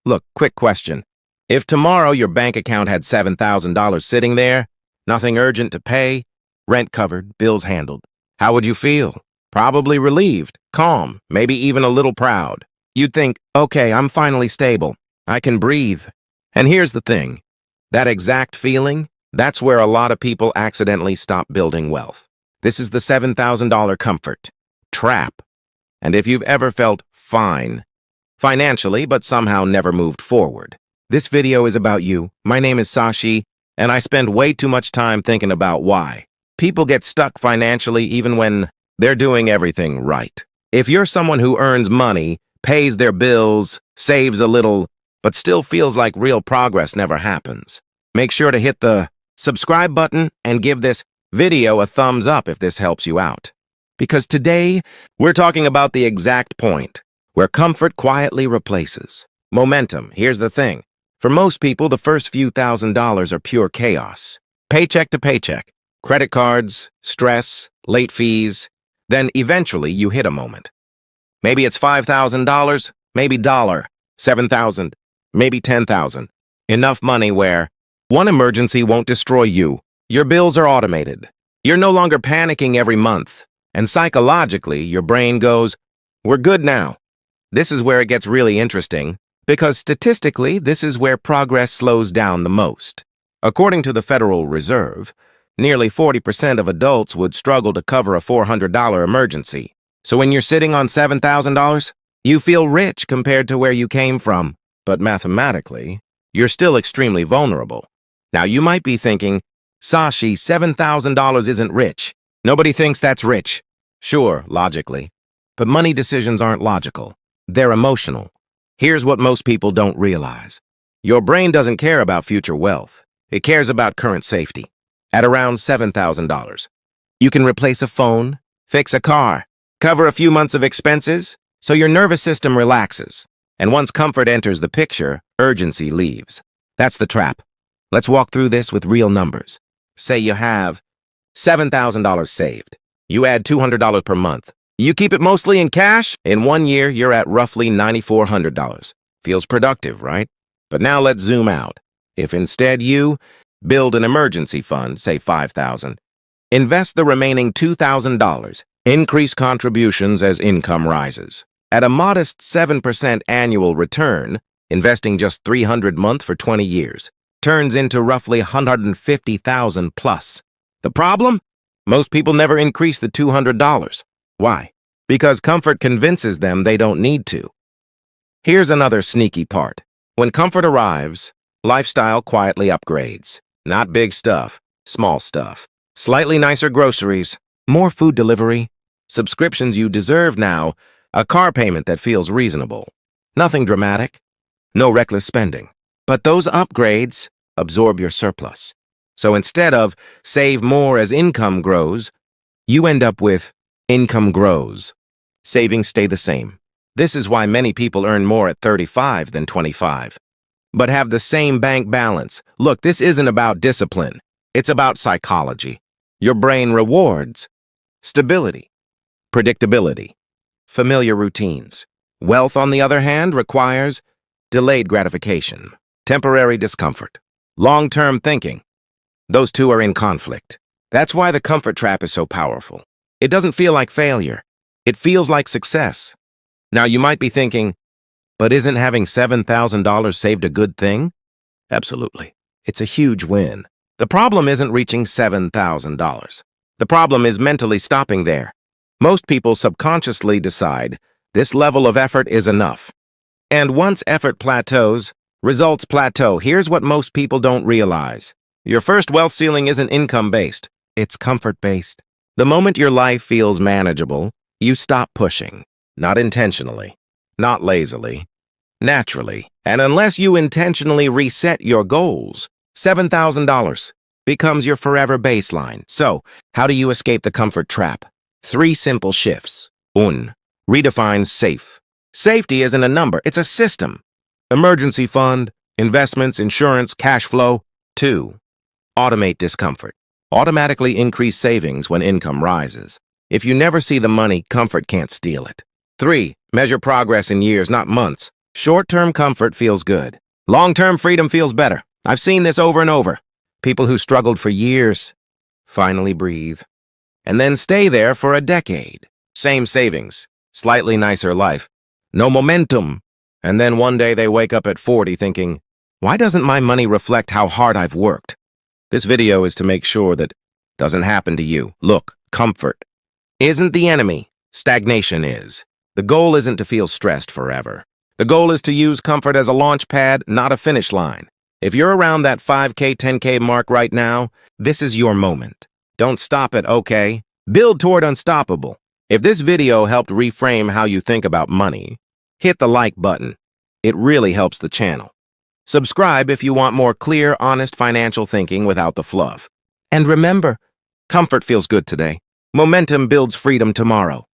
Look, quick question. If tomorrow your bank account had $7,000 sitting there, nothing urgent to pay, rent covered, bills handled, how would you feel? Probably relieved, calm, maybe even a little proud. You'd think, okay, I'm finally stable. I can breathe. And here's the thing. That exact feeling, that's where a lot of people accidentally stop building wealth. This is the $7,000 comfort trap. And if you've ever felt fine financially, but somehow never moved forward, this video is about you. My name is Sashi, and I spend way too much time thinking about why people get stuck financially even when they're doing everything right. If you're someone who earns money, pays their bills, saves a little, but still feels like real progress never happens, make sure to hit the subscribe button and give this video a thumbs up if this helps you out. Because today, we're talking about the exact point where comfort quietly replaces momentum. Here's the thing. For most people, the first few $1,000s are pure chaos. Paycheck to paycheck, credit cards, stress, late fees. Then eventually you hit a moment. Maybe it's $5,000, maybe $7,000, maybe $10,000. Enough money where one emergency won't destroy you. Your bills are automated. You're no longer panicking every month. And psychologically, your brain goes, we're good now. This is where it gets really interesting, because statistically, this is where progress slows down the most. According to the Federal Reserve, nearly 40% of adults would struggle to cover a $400 emergency. So when you're sitting on $7,000, you feel rich compared to where you came from. But mathematically, you're still extremely vulnerable. Now you might be thinking, Sashi, $7,000 isn't rich. Nobody thinks that's rich. Sure, logically. But money decisions aren't logical. They're emotional. Here's what most people don't realize. Your brain doesn't care about future wealth. It cares about current safety. At around $7,000, you can replace a phone, fix a car, cover a few months of expenses, so your nervous system relaxes. And once comfort enters the picture, urgency leaves. That's the trap. Let's walk through this with real numbers. Say you have $7,000 saved. You add $200 per month. You keep it mostly in cash. In 1 year, you're at roughly $9,400. Feels productive, right? But now let's zoom out. If instead you build an emergency fund, say $5,000, invest the remaining $2,000, increase contributions as income rises. At a modest 7% annual return, investing just $300 a month for 20 years turns into roughly $150,000 plus. The problem? Most people never increase the $200. Why? Because comfort convinces them they don't need to. Here's another sneaky part. When comfort arrives, lifestyle quietly upgrades. Not big stuff, small stuff. Slightly nicer groceries, more food delivery, subscriptions you deserve now, a car payment that feels reasonable. Nothing dramatic, no reckless spending. But those upgrades absorb your surplus. So instead of save more as income grows, you end up with income grows. Savings stay the same. This is why many people earn more at 35 than 25, but have the same bank balance. Look, this isn't about discipline. It's about psychology. Your brain rewards stability, predictability, familiar routines. Wealth, on the other hand, requires delayed gratification, temporary discomfort, long-term thinking. Those two are in conflict. That's why the comfort trap is so powerful. It doesn't feel like failure. It feels like success. Now you might be thinking, but isn't having $7,000 saved a good thing? Absolutely. It's a huge win. The problem isn't reaching $7,000. The problem is mentally stopping there. Most people subconsciously decide this level of effort is enough. And once effort plateaus, results plateau. Here's what most people don't realize. Your first wealth ceiling isn't income-based. It's comfort-based. The moment your life feels manageable, you stop pushing. Not intentionally, not lazily, naturally. And unless you intentionally reset your goals, $7,000 becomes your forever baseline. So, how do you escape the comfort trap? 3 simple shifts. 1. Redefine safe. Safety isn't a number, it's a system. Emergency fund, investments, insurance, cash flow. 2. Automate discomfort. Automatically increase savings when income rises. If you never see the money, comfort can't steal it. 3. Measure progress in years, not months. Short-term comfort feels good. Long-term freedom feels better. I've seen this over and over. People who struggled for years finally breathe. And then stay there for a decade. Same savings, slightly nicer life, no momentum. And then one day they wake up at 40 thinking, why doesn't my money reflect how hard I've worked? This video is to make sure that doesn't happen to you. Look, comfort isn't the enemy. Stagnation is. The goal isn't to feel stressed forever. The goal is to use comfort as a launch pad, not a finish line. If you're around that 5K, 10K mark right now, this is your moment. Don't stop at okay. Build toward unstoppable. If this video helped reframe how you think about money, hit the like button. It really helps the channel. Subscribe if you want more clear, honest financial thinking without the fluff. And remember, comfort feels good today. Momentum builds freedom tomorrow.